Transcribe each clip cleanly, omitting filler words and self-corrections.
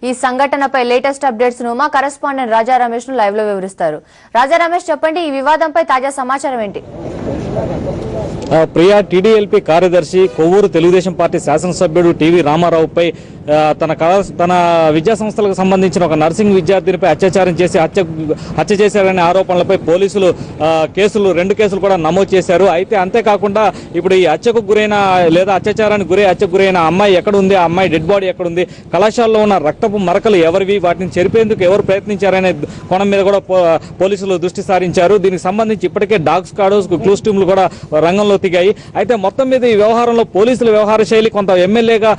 ఈ సంఘటనపై latest updates ను మా కరెస్పాండెంట్ రాజా రమేష్ ను లైవ్ లో వివరిస్తారు. రాజా రమేష్, చెప్పండి, ఈ వివాదంపై తాజా సమాచారం ఏంటి? ప్రియా, టీడీఎల్పీ కార్యదర్శి, కొవ్వూరు తెలుగుదేశం పార్టీ శాసనసభ్యుడు టీవీ రామారావుపై తన విద్యా సంస్థలకు సంబంధించిన ఒక నర్సింగ్ విద్యార్థినిపై అత్యాచారం చేసి హత్య చేశారనే ఆరోపణలపై పోలీసులు రెండు కేసులు కూడా నమోదు చేశారు. అయితే అంతేకాకుండా ఇప్పుడు ఈ హత్యకు గురైన లేదా అత్యాచారానికి హత్యకు గురైన అమ్మాయి ఎక్కడ ఉంది, ఆ అమ్మాయి డెడ్ బాడీ ఎక్కడ ఉంది, కళాశాలలో ఉన్న రక్తపు మరకలు ఎవరివి, వాటిని చెరిపేందుకు ఎవరు ప్రయత్నించారనే కోణం మీద కూడా పోలీసులు దృష్టి సారించారు. దీనికి సంబంధించి ఇప్పటికే డాగ్ స్క్వాడ్స్, క్లూస్ టీంలు కూడా రంగంలో దిగాయి. అయితే మొత్తం మీద ఈ వ్యవహారంలో పోలీసుల వ్యవహార శైలి కొంత ఎమ్మెల్యేగా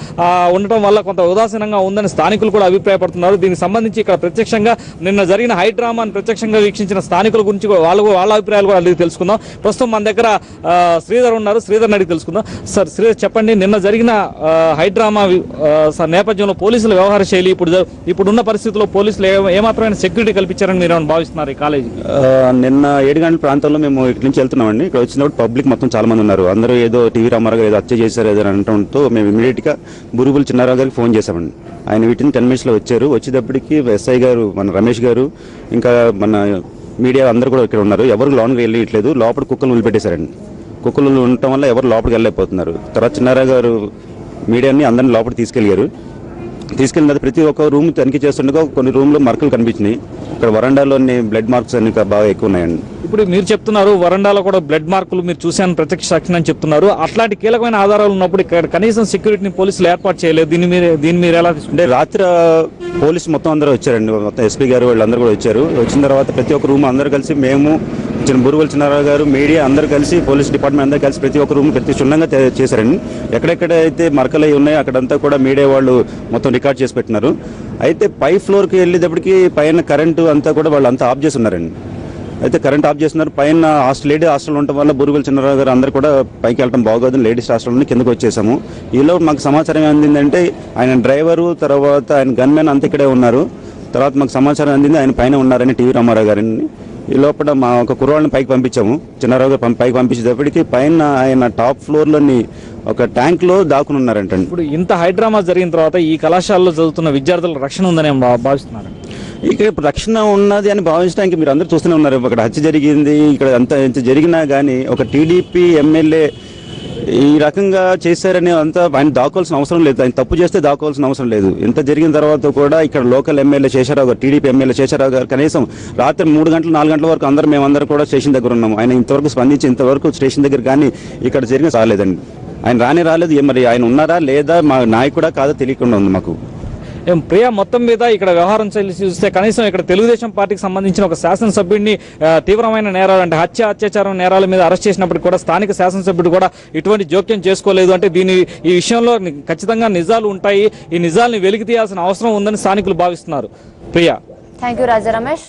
ఉండటం వల్ల కొంత ఉదాసీనంగా ఉందని స్థానికులు కూడా అభిప్రాయపడుతున్నారు. దీనికి సంబంధించి ఇక్కడ ప్రత్యక్షంగా నిన్న జరిగిన హైడ్రామాను ప్రత్యక్షంగా వీక్షించిన స్థానికుల గురించి వాళ్ళ అభిప్రాయాలు కూడా అడిగి తెలుసుకుందాం. ప్రస్తుతం మన దగ్గర శ్రీధర్ ఉన్నారు, శ్రీధర్ని అడిగి తెలుసుకుందాం. సార్, శ్రీధర్, చెప్పండి, నిన్న జరిగిన హైడ్రామా నేపథ్యంలో పోలీసుల వ్యవహార శైలి ఇప్పుడున్న పరిస్థితుల్లో పోలీసులు ఏమాత్రమైన సెక్యూరిటీ కల్పించారని మీరు ఏమైనా భావిస్తున్నారు? ఈ కాలేజీ నిన్న 7 గంటల ప్రాంతంలో మేము ఇక్కడి నుంచి వెళ్తున్నామండి. ఇక్కడ వచ్చినప్పుడు పబ్లిక్ మొత్తం చాలా మంది ఉన్నారు. అందరూ ఏదో టీవీ రామారావు గారు ఏదో హత్య చేశారు ఏదో అనడంతో మేము ఇమీడియట్ గా బురుగుల చిన్నారావు గారికి ఫోన్ చేశామండి. ఆయన వీటిని 10 minutes లో వచ్చారు. వచ్చేటప్పటికి ఎస్ఐ గారు, మన రమేష్ గారు, ఇంకా మన మీడియా అందరూ కూడా ఇక్కడ ఉన్నారు. ఎవరు లోనికి వెళ్ళట్లేదు. లోపల కుక్కలు వదిలిపెట్టేశారండి. కుక్కలు ఉండటం వల్ల ఎవరు లోపలికి వెళ్ళలేకపోతున్నారు. తర్వాత చిన్నారావు గారు మీడియాని అందరిని లోపలికి తీసుకెళ్లారు. తీసుకెళ్ళిన ప్రతి ఒక్క రూమ్ తనిఖీ చేస్తుండగా కొన్ని రూమ్లో మరకలు కనిపించినాయి. ఇక్కడ వరండాలోని బ్లడ్ మార్క్స్ అన్ని బాగా ఎక్కువ ఉన్నాయండి. ఇప్పుడు మీరు చెప్తున్నారు వరండాలో కూడా బ్లడ్ మార్కులు మీరు చూశాను, ప్రత్యక్ష సాక్షి అని చెప్తున్నారు. అట్లాంటి కీలకమైన ఆధారాలు ఉన్నప్పుడు ఇక్కడ కనీసం సెక్యూరిటీని పోలీసులు ఏర్పాటు చేయలేదు. దీన్ని మీరు ఎలా అంటే రాత్రి పోలీసు మొత్తం అందరూ వచ్చారండి. మొత్తం ఎస్పీ గారు వాళ్ళందరూ కూడా వచ్చారు. వచ్చిన తర్వాత ప్రతి ఒక్క రూమ్ అందరూ కలిసి, మేము బురుగుల చిన్నారావు గారు, మీడియా అందరూ కలిసి, పోలీస్ డిపార్ట్మెంట్ అందరూ కలిసి ప్రతి ఒక్క రూమ్ ప్రతి క్షుణ్ణంగా చేశారండి. ఎక్కడెక్కడైతే మరకలు అయి ఉన్నాయో అక్కడంతా కూడా మీడియా వాళ్ళు మొత్తం రికార్డ్ చేసి పెట్టినారు. అయితే పై ఫ్లోర్కి వెళ్ళేటప్పటికి పైన కరెంటు అంతా కూడా వాళ్ళు అంతా ఆఫ్ చేసి ఉన్నారండి. అయితే కరెంట్ ఆఫ్ చేస్తున్నారు. పైన లేడీ హాస్టల్ ఉండటం వల్ల బురుగుల చిన్నారావు గారు అందరూ కూడా పైకి వెళ్ళడం బాగోదు, లేడీస్ హాస్టల్ నుండి కిందకు వచ్చేసాము. ఈలో మాకు సమాచారం అందిందంటే ఆయన డ్రైవరు, తర్వాత ఆయన గన్మెన్ అంతా ఇక్కడే ఉన్నారు. తర్వాత మాకు సమాచారం అందింది ఆయన పైన ఉన్నారని టీవీ రామారావు గారిని. ఈ లోపల మా ఒక కుర్రాళ్ళని పైకి పంపించాము. చిన్నారావు గారు పైకి పంపించేటప్పటికి పైన ఆయన టాప్ ఫ్లోర్లోని ఒక ట్యాంక్ లో దాక్కుని ఉన్నారంట. ఇప్పుడు ఇంత హైడ్రామా జరిగిన తర్వాత ఈ కళాశాలలో చదువుతున్న విద్యార్థులకు రక్షణ ఉందని భావిస్తున్నారు. ఇక్కడ ఇప్పుడు రక్షణ ఉన్నది అని భావించడానికి మీరు అందరూ చూస్తూనే ఉన్నారు. ఇక్కడ హత్య జరిగింది, ఇక్కడ ఎంత జరిగినా కానీ ఒక టీడీపీ ఎమ్మెల్యే ఈ రకంగా చేశారని అంతా ఆయన దాక్కోవాల్సిన అవసరం లేదు. ఆయన తప్పు చేస్తే దాక్కోవాల్సిన అవసరం లేదు. ఇంత జరిగిన తర్వాత కూడా ఇక్కడ లోకల్ ఎమ్మెల్యే శేషారావు గారు, టీడీపీ ఎమ్మెల్యే శేషారావు గారు కనీసం రాత్రి 3 గంటలు 4 గంటల వరకు మేమందరూ కూడా స్టేషన్ దగ్గర ఉన్నాము. ఆయన ఇంతవరకు స్పందించి ఇంతవరకు స్టేషన్ దగ్గర కానీ ఇక్కడ జరిగిన రాలేదండి. ఆయన రాలేదు. మరి ఆయన ఉన్నారా లేదా మా నాయకుడా కాదో తెలియకుండా ఉంది మాకు. ప్రియా, మొత్తం మీద ఇక్కడ వ్యవహారం చూస్తే కనీసం ఇక్కడ తెలుగుదేశం పార్టీకి సంబంధించిన ఒక శాసనసభ్యుడిని తీవ్రమైన నేరాలు అంటే అత్యాచారం నేరాల మీద అరెస్ట్ చేసినప్పటికీ కూడా స్థానిక శాసనసభ్యుడు కూడా ఇటువంటి జోక్యం చేసుకోలేదు. అంటే ఈ విషయంలో ఖచ్చితంగా నిజాలు ఉంటాయి. ఈ నిజాల్ని వెలికి తీయాల్సిన అవసరం ఉందని స్థానికులు భావిస్తున్నారు. Priya, thank you Raja Ramesh.